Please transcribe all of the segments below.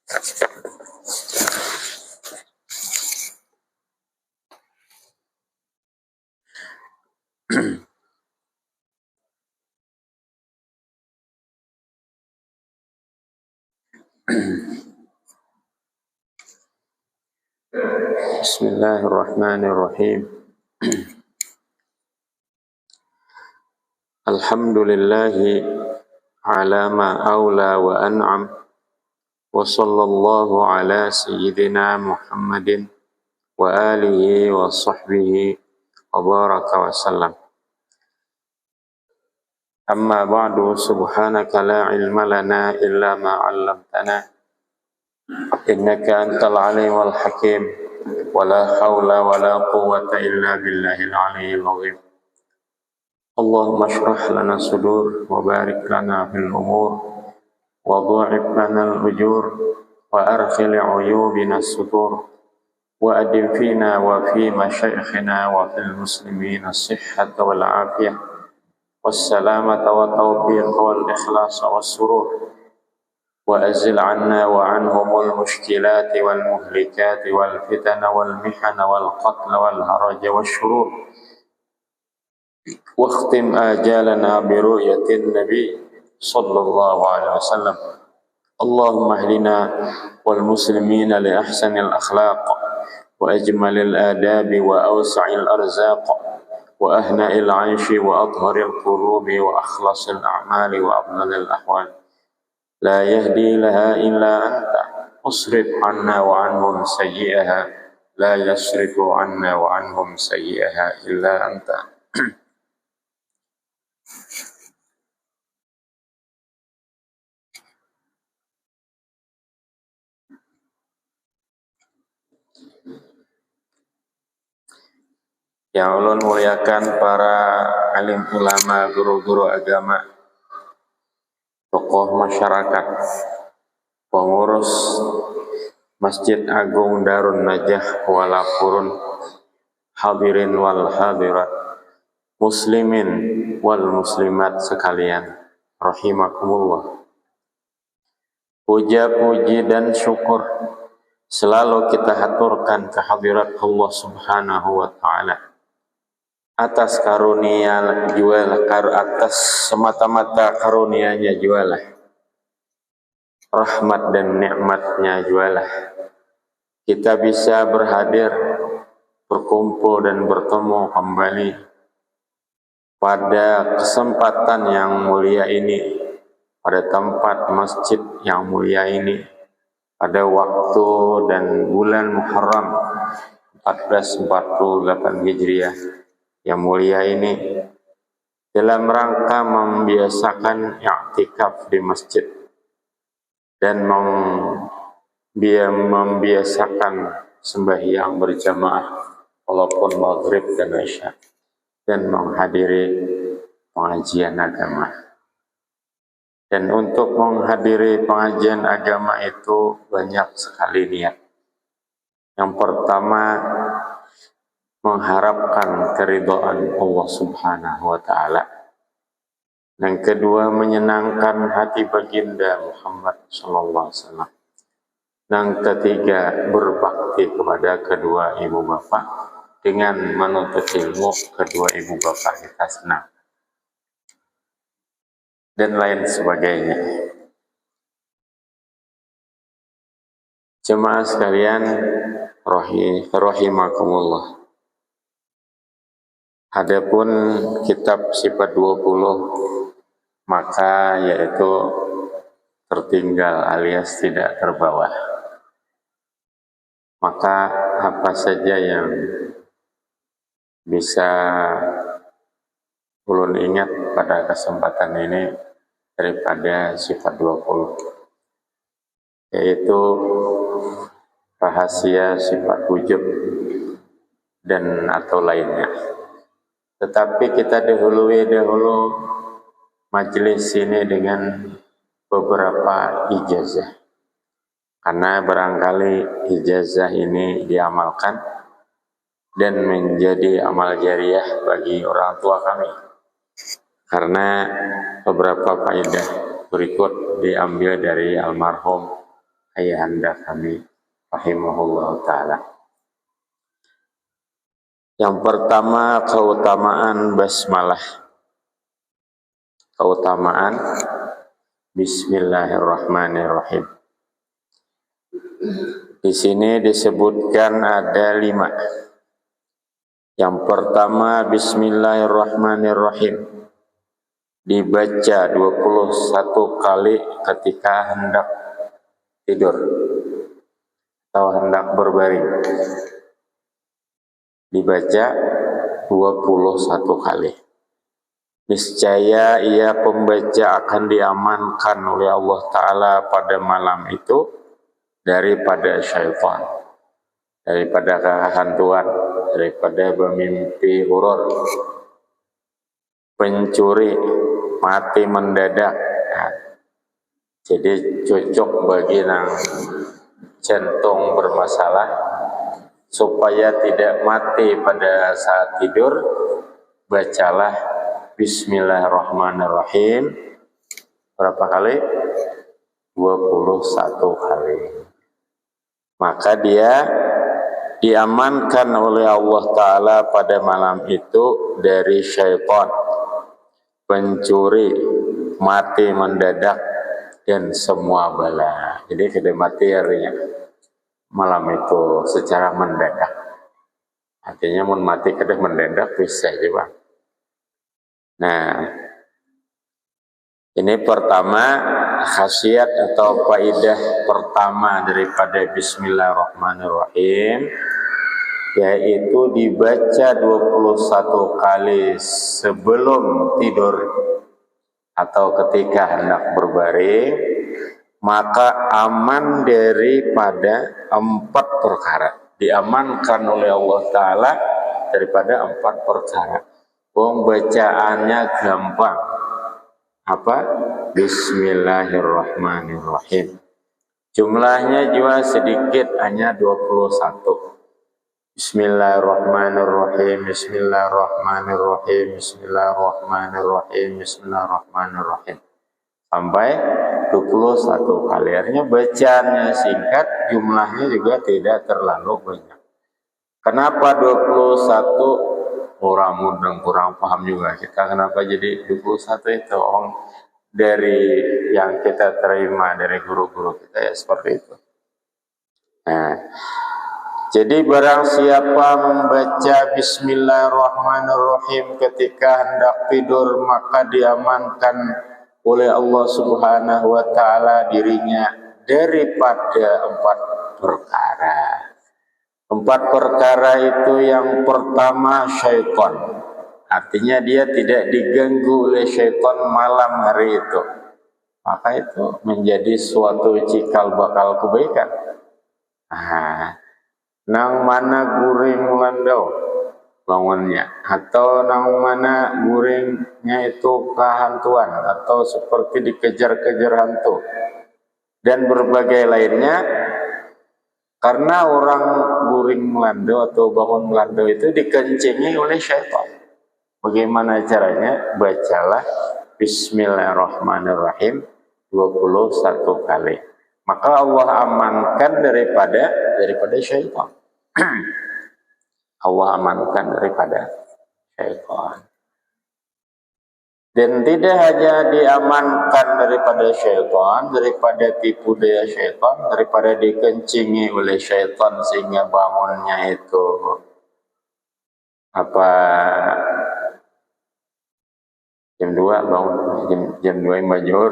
Bismillahirrahmanirrahim. Alhamdulillahi ala ma awla wa an'am. Wa sallallahu ala sayyidina Muhammadin wa alihi wa sahbihi wa baraka wa sallam. Amma ba'du, subhanaka la ilma lana illa ma 'allamtana innaka antal alimul hakim wa la hawla wa la quwwata illa billahil aliyyil azim. Allahumma shrah lana sudur wa barik lana fil umur wa dha'if lana al-ujur wa arkhil 'uyubina as-sutur wa adim fina wa fi masyayikhina wa fil muslimin as-sihhata wal 'afiyah was-salamata wa tawfiq wal ikhlas was-surur wa azil 'anna wa 'anhumul mushkilati wal muhlikati wal fitana wal mihana wal qatla wal haraja wasyurur. واختم آجالنا برؤية النبي صلى الله عليه وسلم. اللهم اهدنا والمسلمين لأحسن الأخلاق وأجمل الآداب وأوسع الأرزاق وأهنأ العيش وأطهر القلوب وأخلص الأعمال وأفضل الأحوال. لا يهدي لها إلا أنت، اصرف عنا وعنهم سيئها، لا يصرف عنا وعنهم سيئها إلا أنت. Yang ulun muliakan para alim ulama, guru-guru agama, tokoh masyarakat, pengurus Masjid Agung Darun Najah Walapurun, hadirin wal hadirat, muslimin wal muslimat sekalian, rahimakumullah. Puja-puji dan syukur selalu kita haturkan kehadirat Allah Subhanahu wa Ta'ala atas karunia jualah, atas semata-mata karunianya jualah, rahmat dan nikmatnya jualah, kita bisa berhadir, berkumpul dan bertemu kembali pada kesempatan yang mulia ini, pada tempat masjid yang mulia ini, pada waktu dan bulan Muharram 1448 Hijriah yang mulia ini, dalam rangka membiasakan i'tikaf di masjid dan membiasakan sembahyang berjamaah walaupun maghrib dan isya, dan menghadiri pengajian agama. Dan untuk menghadiri pengajian agama itu banyak sekali niat. Yang pertama, mengharapkan keridhaan Allah Subhanahu wa Ta'ala. Yang kedua, menyenangkan hati baginda Muhammad sallallahu alaihi wasallam. Yang ketiga, berbakti kepada kedua ibu bapak. Dengan menuntut ilmu, kedua ibu bapak kita senang, dan lain sebagainya. Jemaah sekalian rahimakumullah. Adapun kitab sifat 20, maka yaitu tertinggal alias tidak terbawa. Maka apa saja yang bisa ulun ingat pada kesempatan ini daripada sifat 20, yaitu rahasia sifat wujud dan atau lainnya. Tetapi kita dahulu majelis ini dengan beberapa ijazah, karena barangkali ijazah ini diamalkan dan menjadi amal jariah bagi orang tua kami, karena beberapa faedah berikut diambil dari almarhum ayahanda kami rahimahullah ta'ala. Yang pertama, keutamaan basmalah. Keutamaan Bismillahirrahmanirrahim. Di sini disebutkan ada 5. Yang pertama, Bismillahirrahmanirrahim dibaca 21 kali ketika hendak tidur atau hendak berbaring. Dibaca 21 kali. Niscaya ia pembaca akan diamankan oleh Allah Ta'ala pada malam itu daripada syaitan, daripada kehantuan, daripada bermimpi horor, pencuri, mati mendadak. Nah, jadi cocok bagi yang jantung bermasalah supaya tidak mati pada saat tidur. Bacalah Bismillahirrahmanirrahim berapa kali? 21 kali. Maka dia diamankan oleh Allah Ta'ala pada malam itu dari syaitan, pencuri, mati mendadak, dan semua bala. Jadi tidak mati artinya malam itu secara mendadak. Artinya mau mati kada mendadak bisa juga. Nah, ini pertama khasiat atau faidah pertama daripada Bismillahirrahmanirrahim, yaitu dibaca 21 kali sebelum tidur atau ketika hendak berbaring, maka aman daripada 4 perkara. Diamankan oleh Allah Ta'ala daripada 4 perkara. Bacaannya gampang. Apa? Bismillahirrahmanirrahim. Jumlahnya juga sedikit, hanya 21. Bismillahirrahmanirrahim, Bismillahirrahmanirrahim, Bismillahirrahmanirrahim, Bismillahirrahmanirrahim. Sampai 21 kali. Artinya bacaannya singkat, jumlahnya juga tidak terlalu banyak. Kenapa 21? Orang mudeng kurang paham juga kita kenapa jadi 21 itu. Dari yang kita terima dari guru-guru kita ya seperti itu. Nah, jadi barang siapa membaca Bismillahirrahmanirrahim ketika hendak tidur, maka diamankan oleh Allah Subhanahu wa Ta'ala dirinya daripada 4 perkara. 4 perkara itu, yang pertama syaitan. Artinya dia tidak diganggu oleh syaitan malam hari itu. Maka itu menjadi suatu cikal bakal kebaikan. Nang mana guring landau bangunnya, atau nang mana guringnya itu kehantuan, atau seperti dikejar-kejar hantu, dan berbagai lainnya. Karena orang guring melando atau bangun melando itu dikencingi oleh syaitan. Bagaimana caranya? Bacalah Bismillahirrahmanirrahim 21 kali. Maka Allah amankan daripada syaitan. Allah amankan daripada syaitan. Dan tidak hanya diamankan daripada syaitan, daripada tipu daya syaitan, daripada dikencingi oleh syaitan sehingga bangunnya itu jam 2 bangun, jam 2 majur.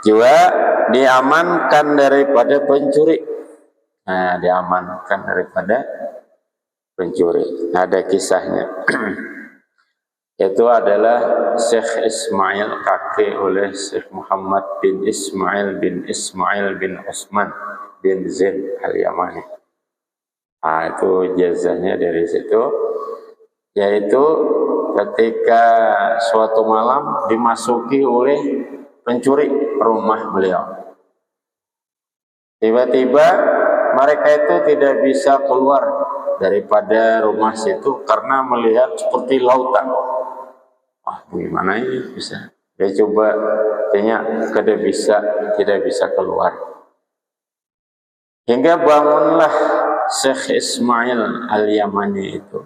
Juga diamankan daripada pencuri. Diamankan daripada pencuri. Ada kisahnya. Itu adalah Syekh Ismail, kakek oleh Syekh Muhammad bin Ismail bin Utsman bin Zaid al-Yamani. Itu jazahnya dari situ, yaitu ketika suatu malam dimasuki oleh pencuri rumah beliau. Tiba-tiba mereka itu tidak bisa keluar daripada rumah situ karena melihat seperti lautan. Bagaimana ini bisa Dia coba tanya tidak bisa keluar. Hingga bangunlah Syekh Ismail Al-Yamani itu.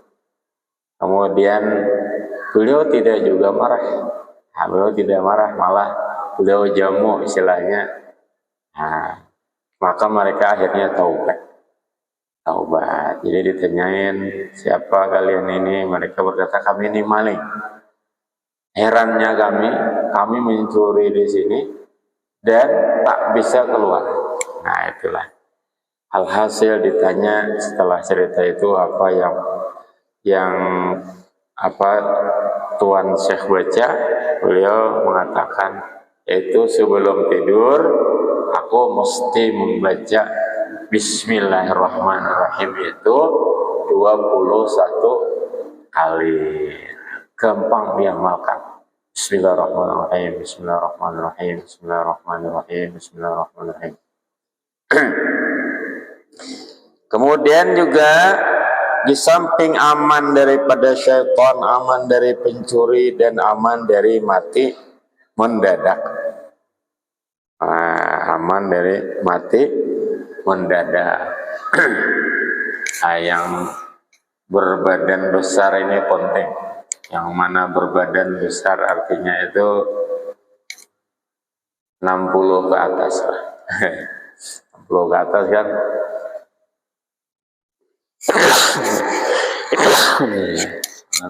Kemudian beliau tidak juga marah. Beliau tidak marah, malah beliau jamu istilahnya. Maka mereka akhirnya taubat. Jadi ditanyain, siapa kalian ini? Mereka berkata, kami ini maling. Herannya kami mencuri di sini dan tak bisa keluar. Nah, itulah. Alhasil ditanya setelah cerita itu apa yang Tuan Syekh baca, beliau mengatakan, itu sebelum tidur aku mesti membaca Bismillahirrahmanirrahim itu 21 kali. Gampang diamalkan. Bismillahirrahmanirrahim, Bismillahirrahmanirrahim, Bismillahirrahmanirrahim, Bismillahirrahmanirrahim. Kemudian juga di samping aman daripada syaitan, aman dari pencuri, dan aman dari mati mendadak. Aman dari mati mendadak. Yang berbadan besar ini penting. Yang mana berbadan besar artinya itu 60 ke atas. 60 ke atas kan.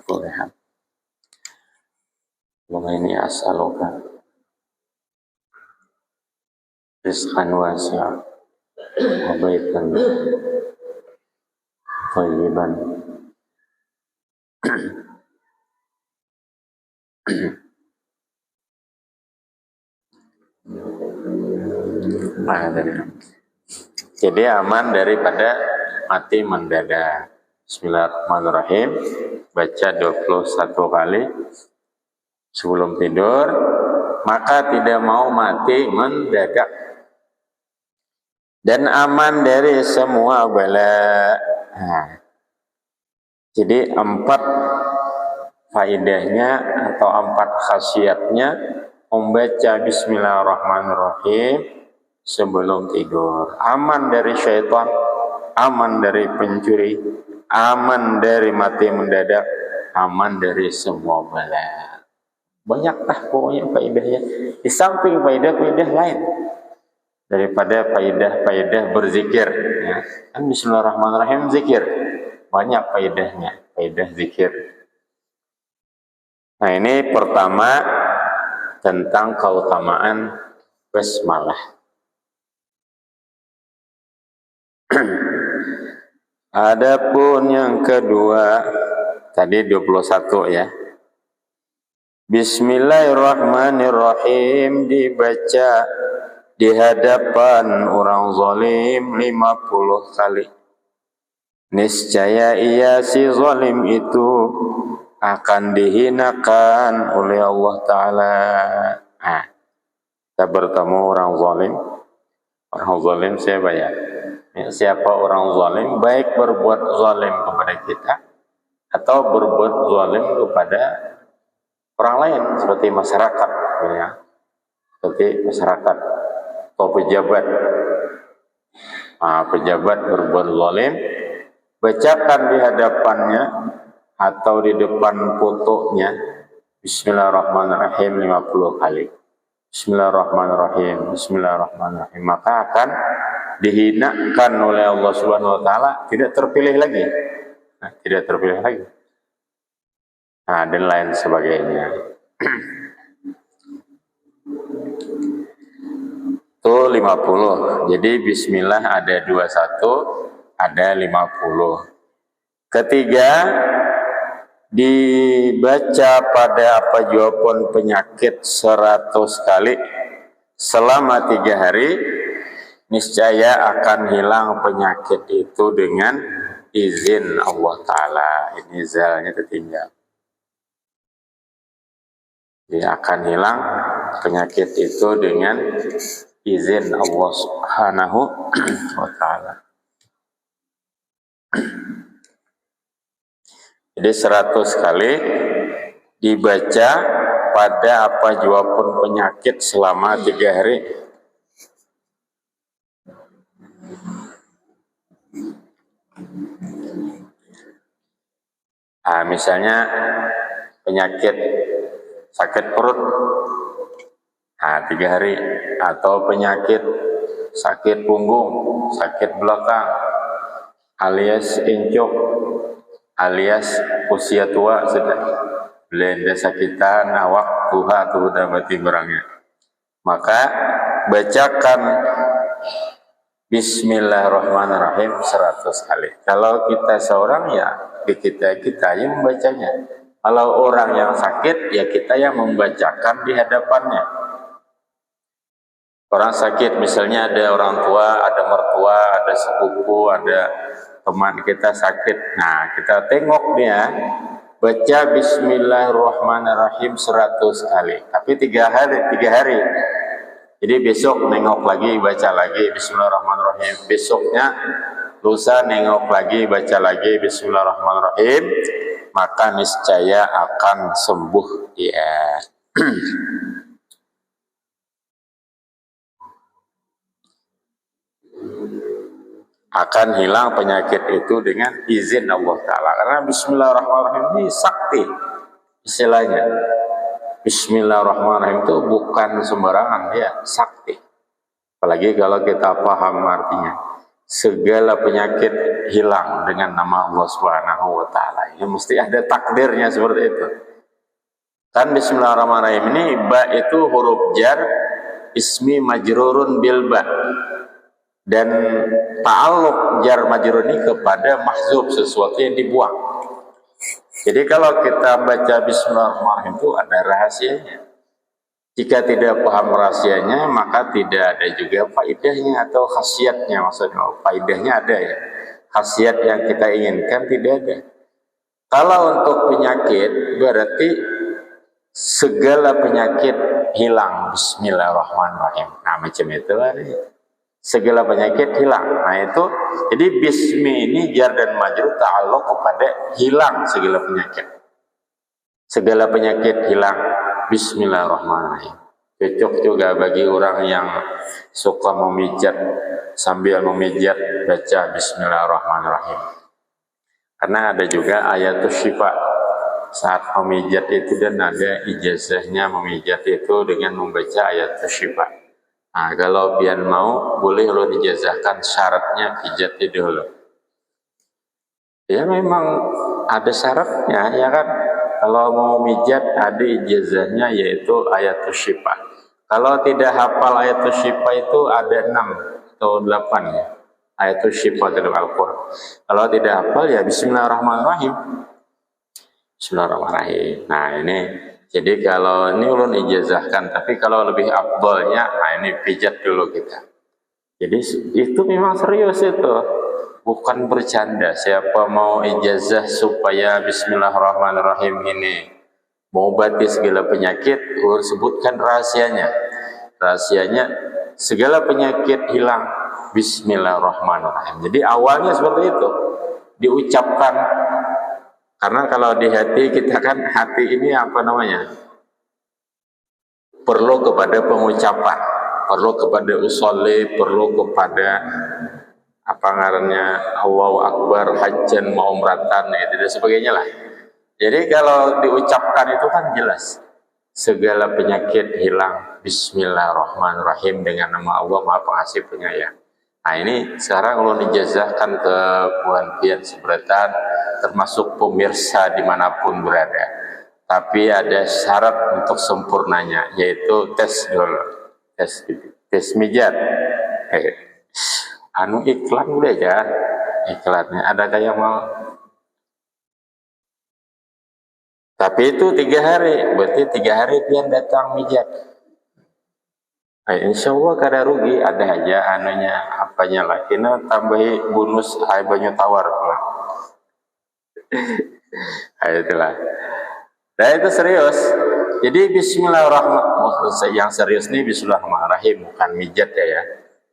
Aku lihat. Ini as'aluka rizqan wasi'an wa baitan thayyiban. Jadi aman daripada mati mendadak. Bismillahirrahmanirrahim. Baca 21 kali sebelum tidur, maka tidak mau mati mendadak. Dan aman dari semua bala. Jadi 4 faedahnya atau 4 khasiatnya membaca Bismillahirrahmanirrahim sebelum tidur. Aman dari syaitan, aman dari pencuri, aman dari mati mendadak, aman dari semua bala. Banyaklah pokoknya faedahnya. Di samping faedah-faedah lain daripada faedah-faedah berzikir. Ya. Kan Bismillahirrahmanirrahim zikir. Banyak faedahnya, faedah zikir. Nah, ini pertama tentang keutamaan basmalah. Adapun yang kedua, tadi 21 ya. Bismillahirrahmanirrahim dibaca di hadapan orang zalim 50 kali. Niscaya ia si zalim itu akan dihinakan oleh Allah Ta'ala. Kita bertemu orang zalim. Orang zalim siapa ya? Siapa orang zalim? Baik berbuat zalim kepada kita atau berbuat zalim kepada orang lain seperti masyarakat, ya. Seperti masyarakat atau pejabat. Pejabat berbuat zalim, bacakan di hadapannya atau di depan fotonya Bismillahirrahmanirrahim 50 kali. Bismillahirrahmanirrahim, Bismillahirrahmanirrahim. Maka akan dihinakan oleh Allah Subhanahu wa taala, tidak terpilih lagi. Tidak terpilih lagi. Dan lain sebagainya. Itu 50. Jadi bismillah ada 21, ada 50. Ketiga, dibaca pada jawaban penyakit 100 kali selama 3 hari, niscaya akan hilang penyakit itu dengan izin Allah Ta'ala. Ini zalnya tertinggal. Dia akan hilang penyakit itu dengan izin Allah Subhanahu wa Ta'ala. Jadi 100 kali dibaca pada apa jua pun penyakit selama 3 hari. Nah, misalnya penyakit sakit perut, nah 3 hari, atau penyakit sakit punggung, sakit belakang, alias encok, alias usia tua sudah, belenda sakitan awak tuha tuh berarti barangnya. Maka bacakan Bismillahirrahmanirrahim 100 kali. Kalau kita seorang ya kita yang membacanya. Kalau orang yang sakit ya kita yang membacakan di hadapannya. Orang sakit misalnya ada orang tua, ada mertua, ada sepupu, ada teman kita sakit. Nah, kita tengok dia, baca Bismillahirrahmanirrahim 100 kali. Tapi 3 hari. Jadi besok nengok lagi, baca lagi Bismillahirrahmanirrahim. Besoknya lusa nengok lagi, baca lagi Bismillahirrahmanirrahim. Maka niscaya akan sembuh ya. Akan hilang penyakit itu dengan izin Allah Ta'ala. Karena Bismillahirrahmanirrahim ini sakti istilahnya. Bismillahirrahmanirrahim itu bukan sembarangan, dia sakti. Apalagi kalau kita paham artinya. Segala penyakit hilang dengan nama Allah Subhanahu wa Ta'ala. Ya mesti ada takdirnya seperti itu. Kan Bismillahirrahmanirrahim ini ba itu huruf jar, ismi majrurun bil ba. Dan ta'alluq jar majrur ini kepada mahzub, sesuatu yang dibuang. Jadi kalau kita baca Bismillahirrahmanirrahim itu ada rahasianya. Jika tidak paham rahasianya, maka tidak ada juga faidahnya atau khasiatnya. Maksudnya faidahnya ada ya, khasiat yang kita inginkan tidak ada. Kalau untuk penyakit berarti segala penyakit hilang. Bismillahirrahmanirrahim. Nah macam itu lah. Segala penyakit hilang. Nah itu, jadi bismi ini jar dan majrur ta'alluq kepada hilang segala penyakit. Segala penyakit hilang. Bismillahirrahmanirrahim. Cocok juga bagi orang yang suka memijat, sambil memijat baca Bismillahirrahmanirrahim. Karena ada juga ayatul syifa saat memijat itu, dan ada ijazahnya memijat itu dengan membaca ayatul syifa. Nah, kalau pian mau, boleh lo dijazahkan syaratnya pijat itu dulu. Ya memang ada syaratnya, ya kan? Kalau mau mijat ada ijazahnya yaitu ayatul syifa. Kalau tidak hafal ayatul syifa itu ada 6 atau 8 ya. Ayatul syifa dalam Al-Quran. Kalau tidak hafal ya Bismillahirrahmanirrahim. Bismillahirrahmanirrahim. Nah ini. Jadi kalau ini ulun ijazahkan, tapi kalau lebih afdolnya, nah ini pijat dulu kita. Jadi itu memang serius itu, bukan bercanda. Siapa mau ijazah supaya Bismillahirrahmanirrahim ini mengobati segala penyakit, ulun sebutkan rahasianya. Rahasianya segala penyakit hilang Bismillahirrahmanirrahim. Jadi awalnya seperti itu, diucapkan. Karena kalau di hati kita kan, hati ini apa namanya? Perlu kepada pengucapan, perlu kepada usolli, perlu kepada apa ngarannya Allahu Akbar, hajjan, maumratan, dan sebagainya lah. Jadi kalau diucapkan itu kan jelas. Segala penyakit hilang Bismillahirrahmanirrahim dengan nama Allah Maha Pengasih Penyayang. Nah ini sekarang kalau dijazahkan ke Puan Pian Seberatan, termasuk pemirsa dimanapun berada. Tapi ada syarat untuk sempurnanya, yaitu tes dulu. Tes mijat. Anu iklan udah aja. Iklannya ada kayak mau. Tapi itu 3 hari. Berarti 3 hari Pian datang mijat. Insya Allah kada rugi, ada aja anunya apanya lah. Kita tambahi bonus banyak tawar pula. Itulah. Nah itu serius. Jadi Bismillahirrahmanirrahim. Yang serius nih Bismillahirrahmanirrahim, bukan mijat ya.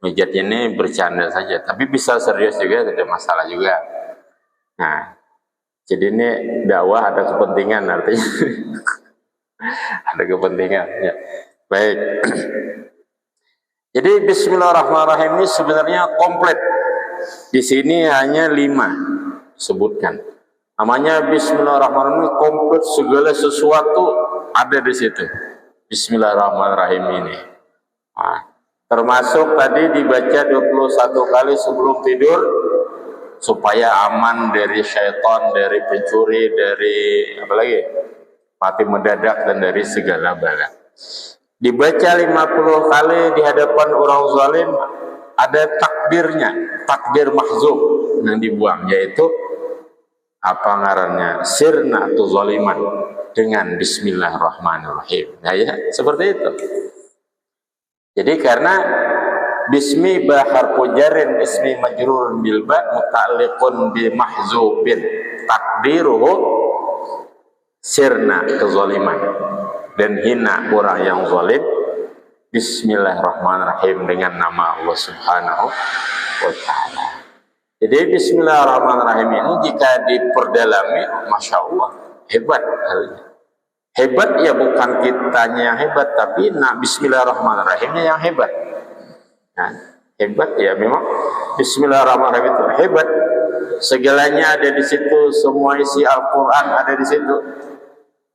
Mijat ini bercanda saja, tapi bisa serius juga, tidak masalah juga. Nah, jadi ini dakwah ada kepentingan artinya. Ada kepentingan ya. Baik. Jadi Bismillahirrahmanirrahim ini sebenarnya komplit. Di sini hanya 5 sebutkan. Namanya Bismillahirrahmanirrahim, komplit, segala sesuatu ada di situ. Bismillahirrahmanirrahim ini. Nah, termasuk tadi dibaca 21 kali sebelum tidur supaya aman dari syaitan, dari pencuri, dari apa lagi? Mati mendadak dan dari segala bala. Dibaca 50 kali di hadapan orang zalim, ada takdirnya, takdir mahzub yang dibuang, yaitu apa ngarannya, sirna atau zaliman dengan Bismillahirrahmanirrahim. Nah ya, seperti itu. Jadi karena bismi ba harfu jarrin ismi majrurun bil ba muta'alliqun bi mahzubin takdiruhu sirna kezaliman, dan hina orang yang zalim. Bismillahirrahmanirrahim dengan nama Allah Subhanahu wa ta'ala. Jadi Bismillahirrahmanirrahim ini jika diperdalami, Masya Allah, hebat. Hebat ya bukan kitanya yang hebat, tapi Bismillahirrahmanirrahimnya yang hebat. Nah, hebat ya memang Bismillahirrahmanirrahim itu hebat. Segalanya ada di situ, semua isi Al-Quran ada di situ.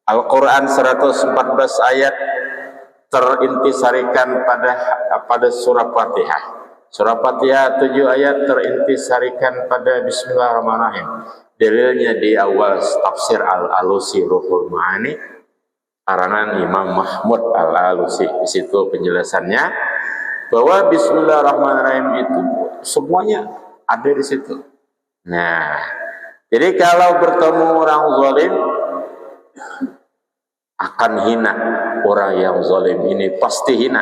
Al-Quran 114 ayat terintisarikan pada surah Fatihah. Surah Fatihah 7 ayat terintisarikan pada Bismillahirrahmanirrahim. Dalilnya di awal tafsir Al-Alusi Ruhul Ma'ani, karangan Imam Mahmud Al-Alusi. Di situ penjelasannya bahwa Bismillahirrahmanirrahim itu semuanya ada di situ. Nah, jadi kalau bertemu orang zalim akan hina. Orang yang zalim ini pasti hina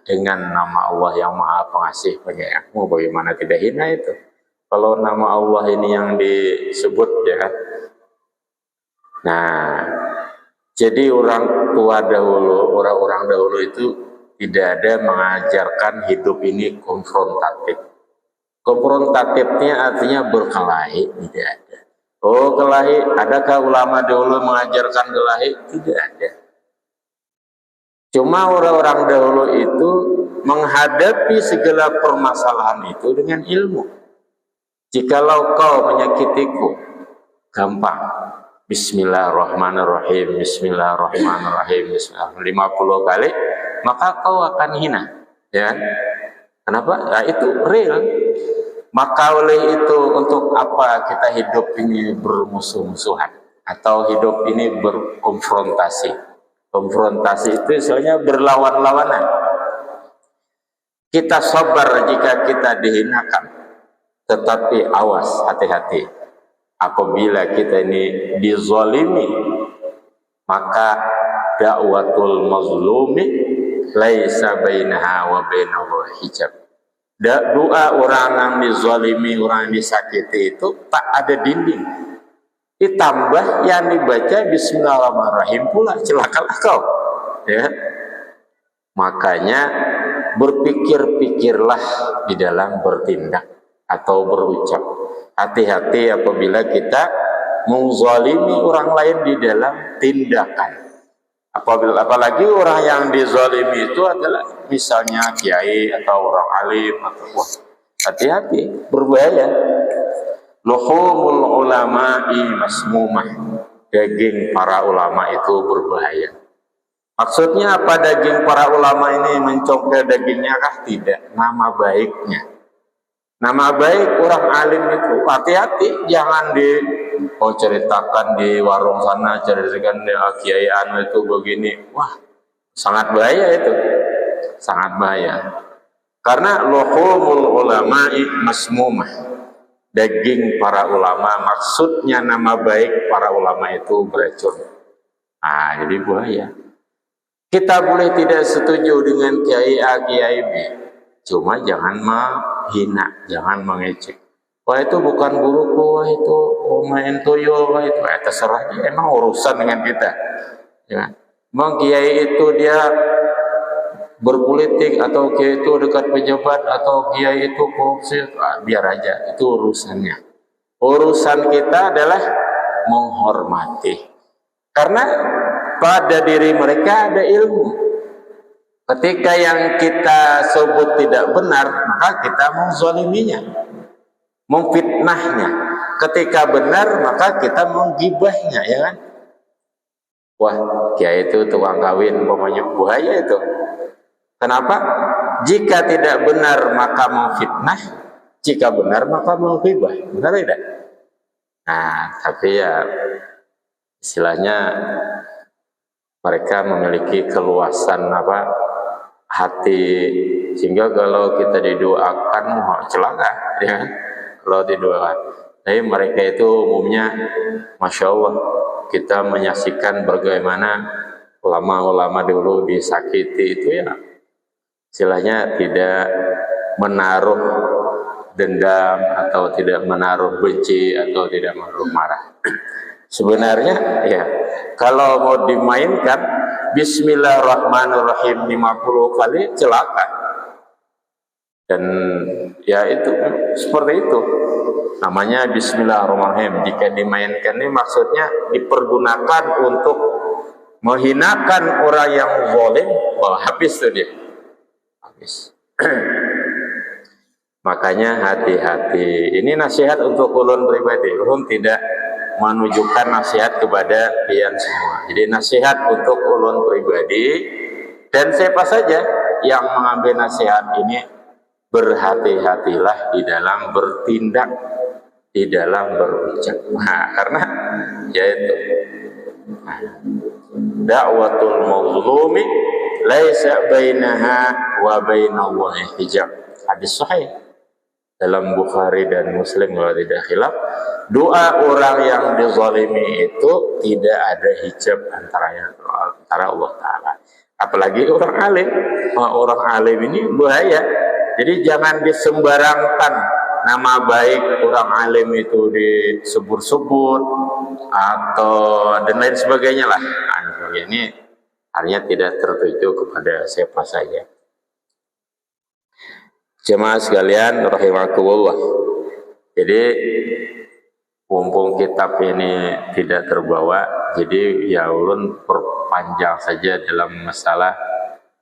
dengan nama Allah yang Maha Pengasih Penyayang. Mau bagaimana tidak hina itu? Kalau nama Allah ini yang disebut ya kan. Nah, jadi orang tua dahulu, orang-orang dahulu itu tidak ada mengajarkan hidup ini konfrontatif. Konfrontatifnya artinya berkelahi, tidak ada. Oh, kelahi, adakah ulama dahulu mengajarkan kelahi? Tidak ada. Cuma orang-orang dahulu itu menghadapi segala permasalahan itu dengan ilmu. Jikalau kau menyakitiku, gampang. Bismillahirrahmanirrahim, Bismillahirrahmanirrahim, Bismillahirrahmanirrahim 50 kali, maka kau akan hina. Ya? Kenapa? Ya, itu real. Maka oleh itu untuk apa kita hidup ini bermusuh-musuhan atau hidup ini berkonfrontasi? Konfrontasi itu istilahnya berlawan-lawanan. Kita sabar jika kita dihinakan, tetapi awas, hati-hati. Apabila kita ini dizalimi, maka da'watul mazlumi laisa bainaha wa bainahu hijab. Doa orang yang dizalimi, orang yang disakiti itu tak ada dinding. Ditambah yang dibaca Bismillahirrahmanirrahim pula, celakalah kau. Ya. Makanya berpikir-pikirlah di dalam bertindak atau berucap. Hati-hati apabila kita menzalimi orang lain di dalam tindakan. Apalagi orang yang dizalimi itu adalah misalnya kiai atau orang alim atau hati-hati, berbahaya. Luhumul ulama'i masmumah, daging para ulama itu berbahaya. Maksudnya apa daging para ulama ini? Mencongkel dagingnya kah? Tidak, nama baiknya. Nama baik orang alim itu hati-hati, jangan ceritakan di warung sana, ceritakan di kiai anu itu begini. Wah, sangat bahaya itu. Sangat bahaya. Karena luhumul ulama'i masmumah, daging para ulama, maksudnya nama baik para ulama itu beracun. Nah, jadi bahaya. Kita boleh tidak setuju dengan kiai A, kiai B, cuma jangan menghina, jangan mengecek. Wah itu bukan guruku, wah itu main tuyul, wah itu terserah dia, emang urusan dengan kita. Ya. Memang kiai itu dia berpolitik, atau kiai itu dekat pejabat, atau kiai itu korupsi, biar aja, itu urusannya. Urusan kita adalah menghormati. Karena pada diri mereka ada ilmu. Ketika yang kita sebut tidak benar, maka kita menzaliminya, memfitnahnya. Ketika benar, maka kita menggibahnya, ya kan? Wah, kiai itu tukang kawin, umpamanya, bahaya itu. Kenapa? Jika tidak benar maka memfitnah, jika benar maka menggibah. Benar tidak? Nah, tapi ya istilahnya mereka memiliki keluasan hati, sehingga kalau kita didoakan celaka, ya, kalau didoakan. Tapi mereka itu umumnya, masya Allah, kita menyaksikan bagaimana ulama-ulama dulu disakiti itu, ya, istilahnya tidak menaruh dendam atau tidak menaruh benci atau tidak menaruh marah. Sebenarnya ya, kalau mau dimainkan Bismillahirrahmanirrahim 50 kali celaka. Dan ya itu seperti itu. Namanya Bismillahirrahmanirrahim. Jika dimainkan ini maksudnya dipergunakan untuk menghinakan orang yang zalim, habis tuh dia. Habis. Makanya hati-hati. Ini nasihat untuk ulun pribadi. Ulun tidak menunjukkan nasihat kepada kalian semua. Jadi nasihat untuk ulun pribadi, dan siapa saja yang mengambil nasihat ini, berhati-hatilah di dalam bertindak, di dalam berucap. Nah, karena yaitu da'watul mazlumi laisa bainaha wa bainallahi hijab. Hadis sahih dalam Bukhari dan Muslim kalau tidak khilaf. Doa orang yang dizalimi itu tidak ada hijab antara Allah Ta'ala. Apalagi orang alim. Orang alim ini bahaya. Jadi jangan disembarangkan nama baik orang alim itu disebut-sebut atau dan lain sebagainya lah. Nah, ini artinya tidak tertuju kepada siapa saja. Jemaah sekalian rahimakumullah. Jadi mumpung kitab ini tidak terbawa, jadi ya ulun perpanjang saja dalam masalah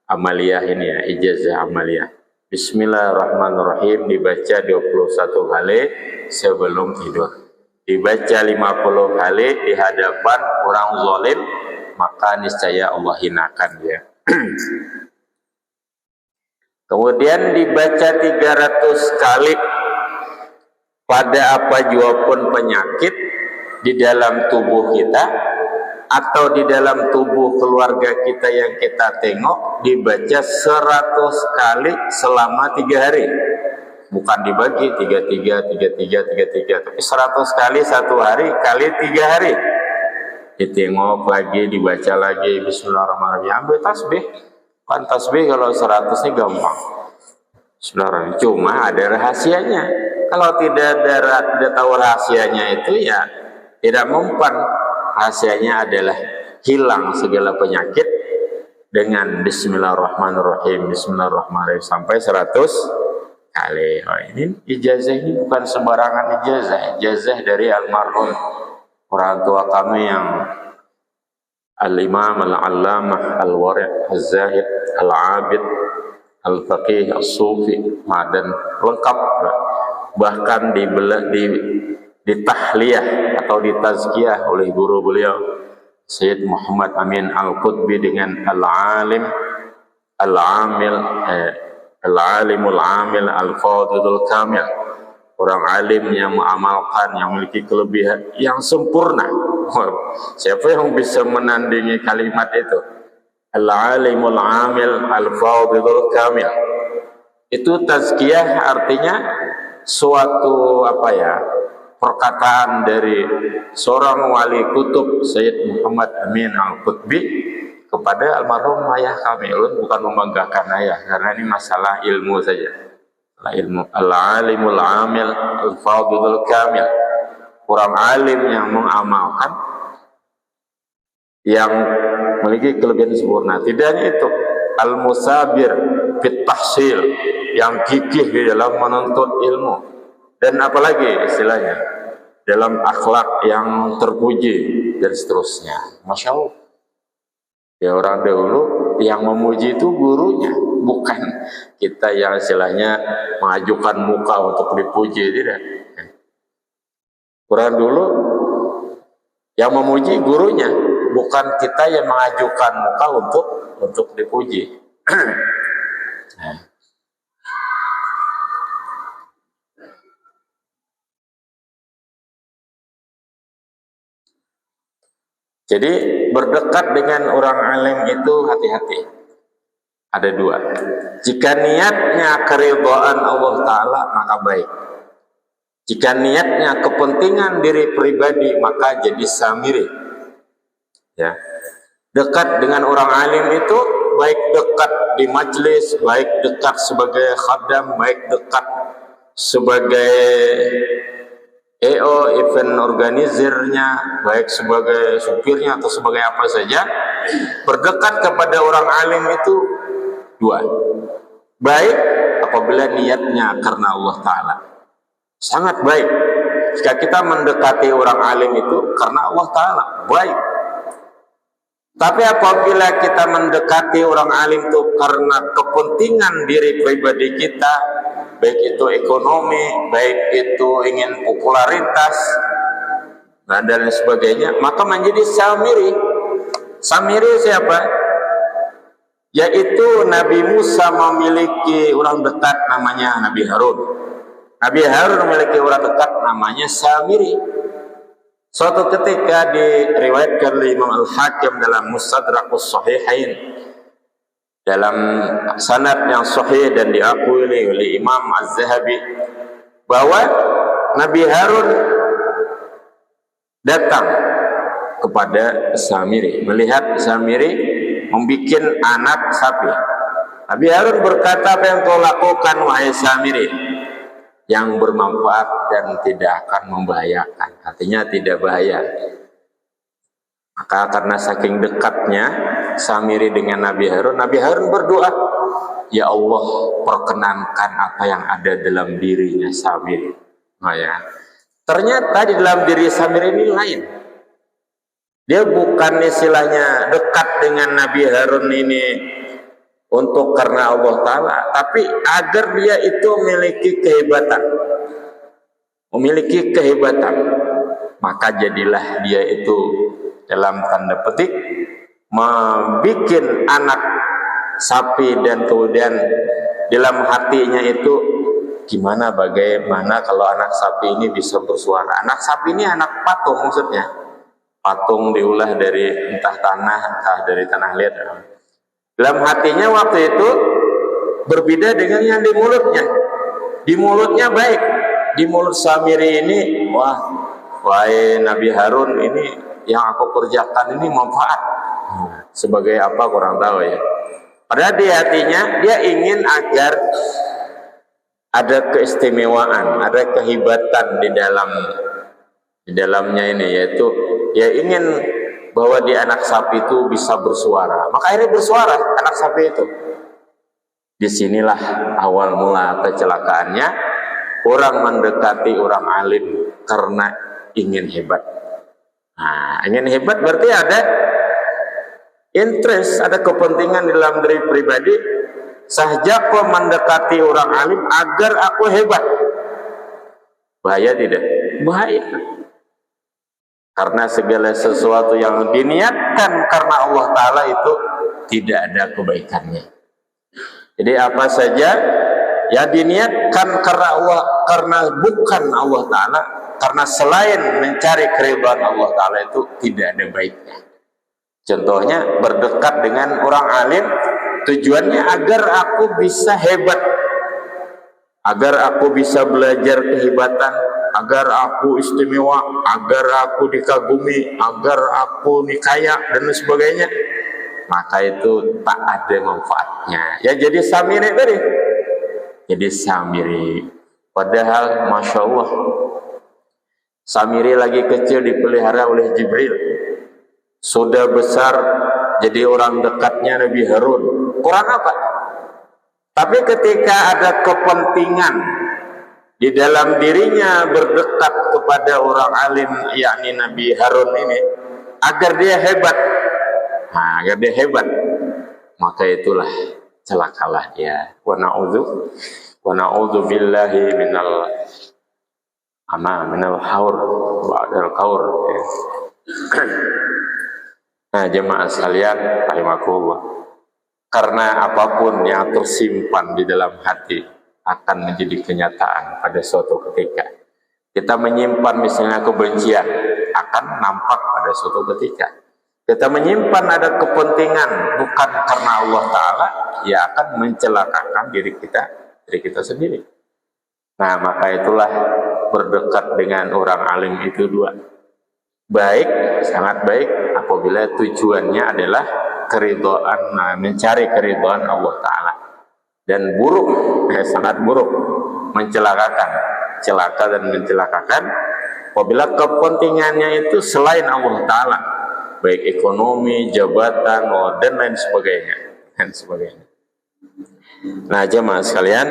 amaliyah ini, ya, ijazah amaliyah. Bismillahirrahmanirrahim dibaca 21 kali sebelum tidur. Dibaca 50 kali di hadapan orang zalim, maka niscaya Allah hinakan dia. Kemudian dibaca 300 kali pada apa jua pun penyakit di dalam tubuh kita atau di dalam tubuh keluarga kita yang kita tengok, dibaca 100 kali selama 3 hari. Bukan dibagi 33, tapi 100 kali 1 hari kali 3 hari. Ditengok lagi, dibaca lagi Bismillahirrahmanirrahim. Ambil tasbih. Kan tasbih kalau 100 ini gampang. Bismillahirrahmanirrahim. Cuma ada rahasianya. Kalau tidak tahu rahasianya itu, ya tidak mempan. Rahasianya adalah hilang segala penyakit dengan Bismillahirrahmanirrahim, Bismillahirrahmanirrahim sampai 100 kali. Oh, ini ijazah ini bukan sembarangan ijazah. Ijazah dari almarhum orang tua kami yang Al-Imam Al-Allamah Al-Wari' Al-Zahid Al-Abid Al-Faqih Al-Sufi, dan lengkap. Bahkan ditahliyah atau ditazkiyah oleh guru beliau Sayyid Muhammad Amin Al-Qutbi dengan Al-Alimul Amil Al-Fadhilul Kamil, orang alim yang mengamalkan, yang memiliki kelebihan yang sempurna. Siapa yang bisa menandingi kalimat itu? Al-Alimul Amil Al-Fadhilul Kamil. Itu tazkiyah artinya suatu perkataan dari seorang wali kutub Sayyid Muhammad Amin Al-Qutbi kepada almarhum ayah kami. Bukan membanggakan ayah, karena ini masalah ilmu saja. Ilmu. Al-Alimul Amil Al-Fadhilul Kamil, orang alim yang mengamalkan, yang memiliki kelebihan sempurna. Tidak hanya itu, Al-Musabir fit tahsil, yang gigih di dalam menuntut ilmu, dan apalagi istilahnya dalam akhlak yang terpuji dan seterusnya. Masya Allah. Ya orang dahulu yang memuji itu gurunya, bukan kita yang istilahnya mengajukan muka untuk dipuji, tidak. Orang dulu yang memuji gurunya, bukan kita yang mengajukan muka untuk dipuji. Jadi berdekat dengan orang alim itu hati-hati. Ada dua. Jika niatnya keridhaan Allah Ta'ala, maka baik. Jika niatnya kepentingan diri pribadi, maka jadi samiri. Ya. Dekat dengan orang alim itu, baik dekat di majelis, baik dekat sebagai khadam, baik dekat sebagai EO, event organizernya, baik sebagai supirnya atau sebagai apa saja, berdekat kepada orang alim itu dua. Baik apabila niatnya karena Allah Ta'ala, sangat baik. Jika kita mendekati orang alim itu karena Allah Ta'ala, baik. Tapi apabila kita mendekati orang alim itu karena kepentingan diri pribadi kita, baik itu ekonomi, baik itu ingin popularitas, dan lain sebagainya, maka menjadi samiri. Samiri siapa? Yaitu Nabi Musa memiliki orang dekat namanya Nabi Harun. Nabi Harun memiliki orang dekat namanya samiri. Suatu ketika diriwayatkan oleh Imam Al-Hakim dalam Mustadrakus Sahihain, dalam sanad yang sahih dan diakui oleh Imam Az-Zahabi, bahwa Nabi Harun datang kepada Samiri, melihat Samiri membuat anak sapi. Nabi Harun berkata, apa yang kau lakukan wahai Samiri? Yang bermanfaat dan tidak akan membahayakan, artinya tidak bahaya. Maka karena saking dekatnya Samiri dengan Nabi Harun berdoa, ya Allah, perkenankan apa yang ada dalam dirinya Samiri. Nah, ya. Ternyata di dalam diri Samiri ini lain. Dia bukan istilahnya dekat dengan Nabi Harun ini untuk karena Allah Ta'ala, tapi agar dia itu memiliki kehebatan, maka jadilah dia itu dalam tanda petik membuat anak sapi, dan kemudian dalam hatinya itu bagaimana kalau anak sapi ini bisa bersuara. Anak sapi ini anak patung, maksudnya patung diulah dari entah dari tanah liat. Dalam hatinya waktu itu berbeda dengan yang di mulutnya. Di mulutnya baik, di mulut Samiri ini, wahai Nabi Harun, ini yang aku kerjakan ini manfaat. Sebagai apa kurang tahu ya. Padahal di hatinya dia ingin agar ada keistimewaan, ada kehebatan di dalamnya ini, yaitu ya ingin bahwa di anak sapi itu bisa bersuara. Maka akhirnya bersuara anak sapi itu. Disinilah awal mula kecelakaannya. Orang mendekati orang alim karena ingin hebat. Nah, ingin hebat berarti ada interest, ada kepentingan dalam diri pribadi. Saja kau mendekati orang alim agar aku hebat. Bahaya tidak? Bahaya. Karena segala sesuatu yang diniatkan karena Allah Ta'ala itu tidak ada kebaikannya. Jadi apa saja yang diniatkan karena Allah, karena bukan Allah Ta'ala, karena selain mencari keridhaan Allah Ta'ala, itu tidak ada baiknya. Contohnya berdekat dengan orang alim, tujuannya agar aku bisa hebat, agar aku bisa belajar kehebatan, agar aku istimewa, agar aku dikagumi, agar aku nikaya dan sebagainya, maka itu tak ada manfaatnya. Ya jadi samiri tadi, jadi samiri. Padahal Masya Allah, Samiri lagi kecil dipelihara oleh Jibril, sudah besar jadi orang dekatnya Nabi Harun. Kurang apa? Tapi ketika ada kepentingan di dalam dirinya berdekat kepada orang alim, yakni Nabi Harun ini, agar dia hebat, Nah, agar dia hebat, maka itulah celakalah dia. Wa na'udzu billahi minal haur ba'dal qaur. Nah, jemaah sekalian rahimakumullah, karena apapun yang tersimpan di dalam hati akan menjadi kenyataan pada suatu ketika. Kita menyimpan misalnya kebencian, akan nampak pada suatu ketika. Kita menyimpan ada kepentingan bukan karena Allah Ta'ala, ya akan mencelakakan diri kita sendiri. Nah, maka itulah berdekat dengan orang alim itu dua. Baik, sangat baik apabila tujuannya adalah keridhaan, mencari keridhaan Allah Ta'ala. Dan buruk, sangat buruk, mencelakakan, celaka dan mencelakakan apabila kepentingannya itu selain Allah Ta'ala, baik ekonomi, jabatan, dan lain sebagainya. Nah, jemaah sekalian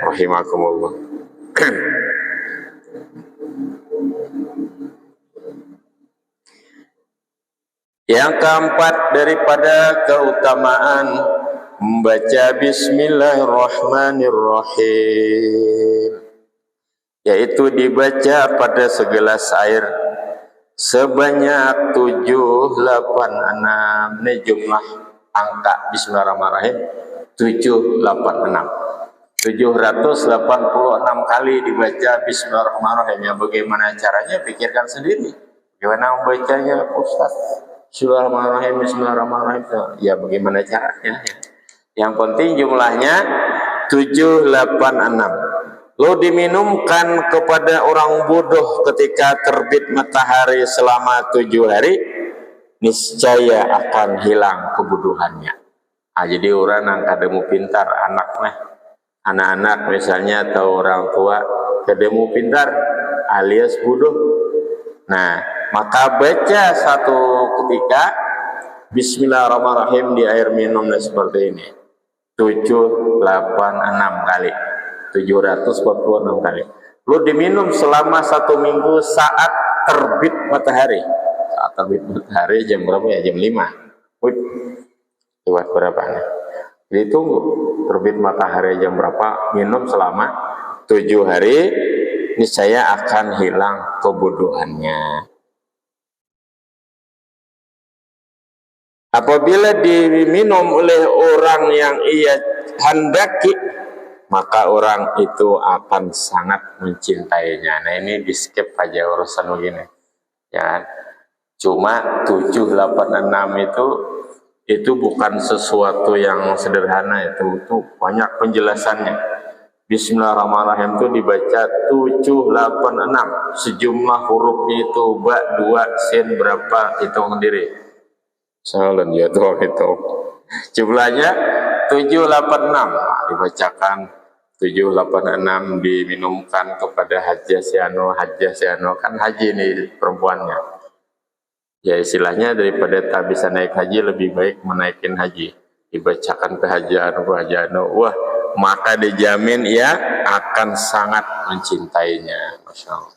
rahimakumullah. Yang keempat daripada keutamaan membaca Bismillahirrahmanirrahim, yaitu dibaca pada segelas air sebanyak 786. Ini jumlah angka Bismillahirrahmanirrahim 786 kali dibaca Bismillahirrahmanirrahim. Ya, bagaimana caranya? Pikirkan sendiri. Bagaimana membacanya, Ustaz? Bismillahirrahmanirrahim, Bismillahirrahmanirrahim. Ya, bagaimana caranya? Yang penting jumlahnya 786. Lo diminumkan kepada orang bodoh ketika terbit matahari selama 7 hari, niscaya akan hilang kebodohannya. Nah, jadi orang yang kademu pintar, anak-anak misalnya atau orang tua kademu pintar alias bodoh. Nah, maka baca satu ketika Bismillahirrahmanirrahim di air minumnya seperti ini 786 kali, 746 kali. Lu diminum selama 1 minggu saat terbit matahari. Saat terbit matahari jam berapa ya? Jam 5. Wih, lewat berapa nih? Jadi tunggu terbit matahari jam berapa, minum selama 7 hari, niscaya akan hilang kebodohannya. Apabila diminum oleh orang yang ia handaki, maka orang itu akan sangat mencintainya. Nah, ini di skip aja urusan begini. Ya, cuma 786 itu bukan sesuatu yang sederhana, itu banyak penjelasannya. Bismillahirrahmanirrahim itu dibaca 786, sejumlah hurufnya itu ba, 2, sin berapa, hitung sendiri. Salah dia tuh itu. Jumlahnya 786. Nah, dibacakan 786, diminumkan kepada Hajjah Siano kan haji nih perempuannya. Ya, istilahnya daripada tak bisa naik haji, lebih baik menaikin haji. Dibacakan ke Hajjah Anu, wah, maka dijamin ia akan sangat mencintainya. Masya Allah.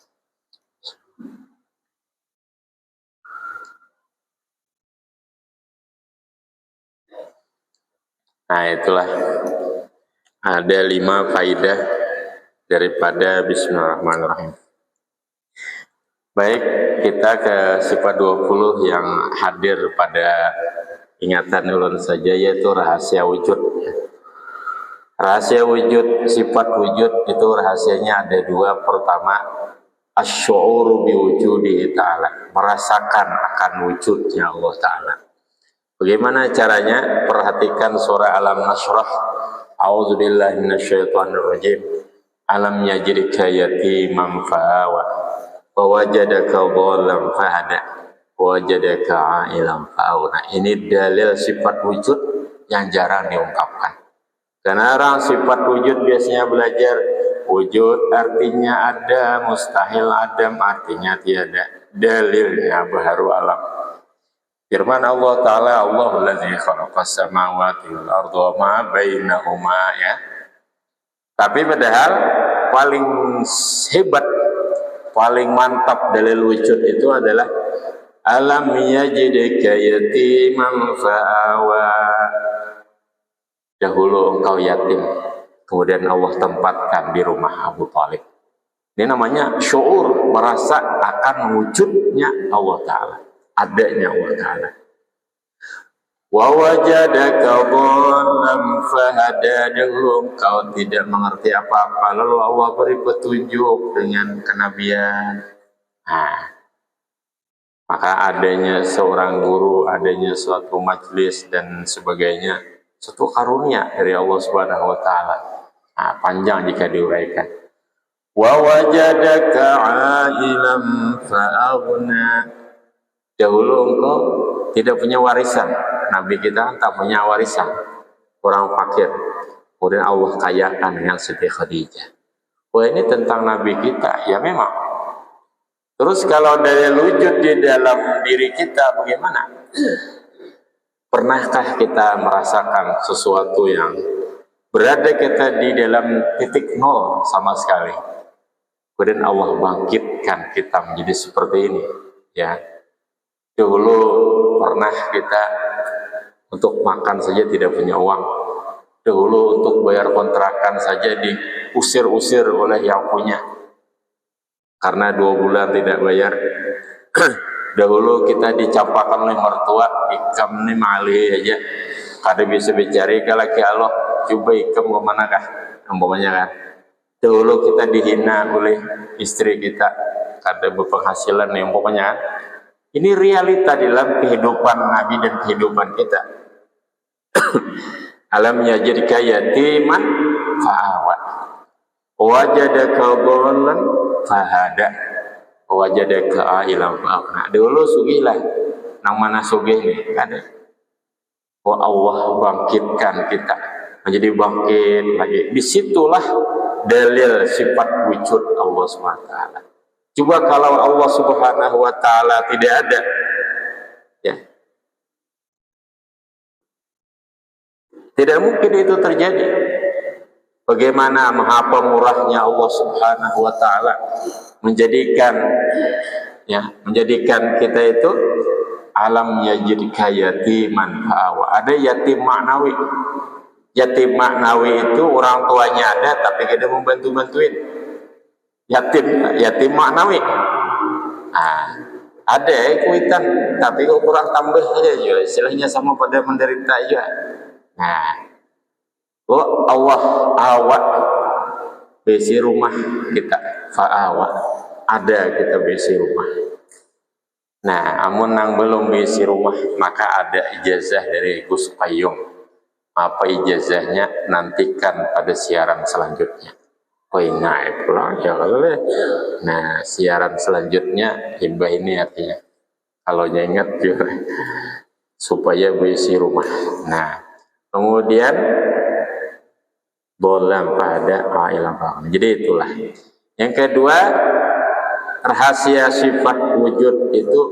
Nah, itulah ada 5 faidah daripada Bismillahirrahmanirrahim. Baik, kita ke sifat 20 yang hadir pada ingatan ulun saja, yaitu rahasia wujud. Rahasia wujud, sifat wujud itu rahasianya ada 2. Pertama, asy'uru biwujudihi ta'ala, merasakan akan wujudnya Allah Ta'ala. Bagaimana caranya? Perhatikan surah Alam Nashrah. A'udzubillahi minasyaitonirrajim. Alam yajrika yatiman fa'awa wa wajadaka dhallan fahada wa wajadaka 'ailan fa'auna. Ini dalil sifat wujud yang jarang diungkapkan. Karena orang sifat wujud biasanya belajar wujud artinya ada, mustahil adam artinya tiada. Dalilnya baharu alam. Firman Allah Ta'ala, Allahul ladzi khalaqas samawati wal arda wa ma bainahuma, ya. Tapi padahal paling hebat, paling mantap dalil wujud itu adalah Alam yajidka yatiman fa'awa. Dahulu engkau yatim, kemudian Allah tempatkan di rumah Abu Thalib. Ini namanya syuur, merasa akan wujudnya Allah Ta'ala, adanya Allah Ta'ala. Wa wajadaka dhallan fahada. Dahulu engkau tidak mengerti apa-apa, lalu Allah beri petunjuk dengan kenabian. Maka adanya seorang guru, adanya suatu majelis dan sebagainya, suatu karunia dari Allah Subhanahu wa taala. Panjang jika diuraikan. Wa wajadaka 'ailan fa'aghna. Dahulu engkau tidak punya warisan. Nabi kita tak punya warisan, orang fakir. Kemudian Allah kayakan dengan Siti Khadijah. Wah, ini tentang Nabi kita, ya memang. Terus kalau dari wujud di dalam diri kita bagaimana? Pernahkah kita merasakan sesuatu yang berada kita di dalam titik nol sama sekali? Kemudian Allah bangkitkan kita menjadi seperti ini, ya. Dulu pernah kita untuk makan saja tidak punya uang. Dahulu untuk bayar kontrakan saja diusir-usir oleh yang punya. Karena 2 bulan tidak bayar. Dahulu kita dicapakan oleh mertua, ikam ni mali aja. Kada bisa bicara kalau Allah, coba ikam ke manakah? Umpamanya kan. Dahulu kita dihina oleh istri kita, kada berpenghasilan yang umpamanya. Ini realita dalam kehidupan Nabi dan kehidupan kita. Alam yajidka yatiman fa'awa. Wajadaka dhallan fahada. Wajadaka ailan fa'aghna. Dulu sugihlah. Nang mana sugih nih? Kada. Allah bangkitkan kita menjadi bangkit lagi. Disitulah dalil sifat wujud Allah SWT. Coba kalau Allah Subhanahu wa taala tidak ada, ya, tidak mungkin itu terjadi. Bagaimana maha pemurahnya Allah Subhanahu wa taala menjadikan kita itu alam yajidka yatiman fa'awa. Ada yatim maknawi. Yatim maknawi itu orang tuanya ada tapi tidak membantu-bantuin. Yatim maknawi. Ada kuitan tapi kok kurang tambah aja juga, istilahnya sama pada menderita aja. Allah awak besi rumah kita, fa'awa, ada kita besi rumah. Amun nang belum besi rumah maka ada ijazah dari Gus Payung. Apa ijazahnya? Nantikan pada siaran selanjutnya. Naik pulang ya kalau. Siaran selanjutnya himbah ini artinya kalau ingat juga supaya berisi rumah. Kemudian bolam pada ailam. Jadi itulah. Yang kedua, rahasia sifat wujud itu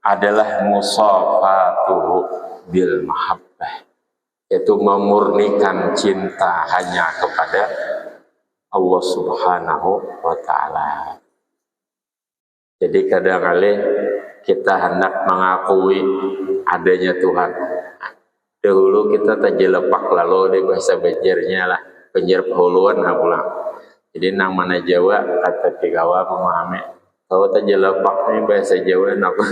adalah musafatuhu bil mahabbah, yaitu memurnikan cinta hanya kepada Allah Subhanahu wa ta'ala. Jadi kadang-kali kita hendak mengakui adanya Tuhan. Dahulu kita tajelepak lalu di bahasa Banjarnya lah, Banjar Pahuluan pulang. Jadi nang mana Jawa kata Tigawa memahami. Kalau tajelepak ini bahasa Jawa apa?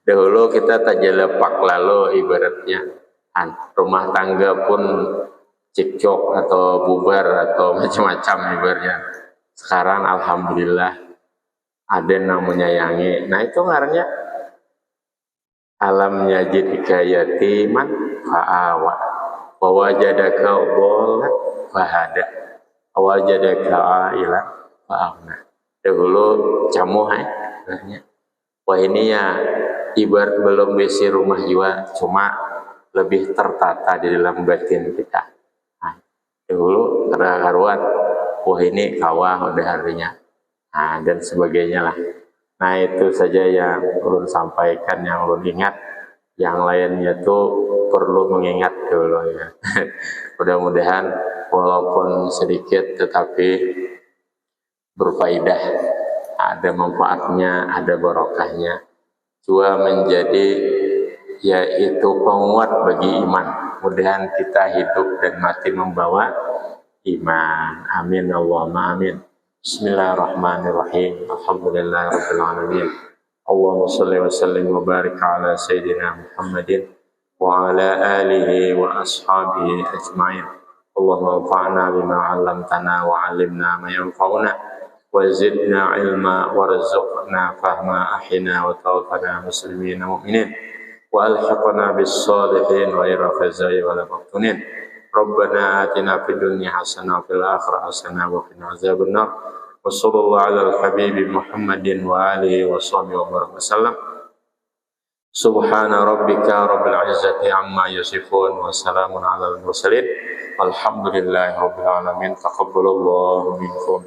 Dahulu kita tajelepak lalu ibaratnya rumah tangga pun cekcok atau bubar atau macam-macam ibaratnya. Sekarang alhamdulillah ada yang menyayangi. Itu ngarannya alam yajidka yatiman fa'awa wa wajadaka dhallan fahada wa wajadaka ailan fa'aghna. Dahulu camuh wah ini ya ibarat belum besi rumah juga, cuma lebih tertata di dalam batin kita. Dahulu karuan, wah ini kawah udah harinya, dan sebagainya lah. Itu saja yang ulun sampaikan, yang ulun ingat. Yang lainnya tuh perlu mengingat dulu ya. Mudah-mudahan walaupun sedikit tetapi berfaedah. ada manfaatnya, ada barokahnya. Dua, menjadi yaitu penguat bagi iman. Mudah-mudahan kita hidup dan mati membawa iman. Amin Allahumma amin. Bismillahirrahmanirrahim. Alhamdulillahirabbil alamin. Allahumma shalli wa sallim wa barik ala sayyidina Muhammadin wa ala alihi wa ashabihi ajma'in. Allahumma anfa'na bima 'allamtana wa 'allimna ma yanfa'una wa zidna ilma warzuqna fahma ahyina wa tawaffana muslimin mu'minin wa alhiqna bis salihin ghairu khazai wa la maftunin. Rabbana atina fid dunya hasanah wa fil akhirati hasanah wa qina azabannar. Wa sallallahu ala al-habibi Muhammadin wa alihi wa sahbihi wa baraka wasallam. Subhana rabbika rabbil izzati amma yasifun wa salamun alal mursalin. Alhamdulillahi rabbil alamin. Taqabbalallahu minkum.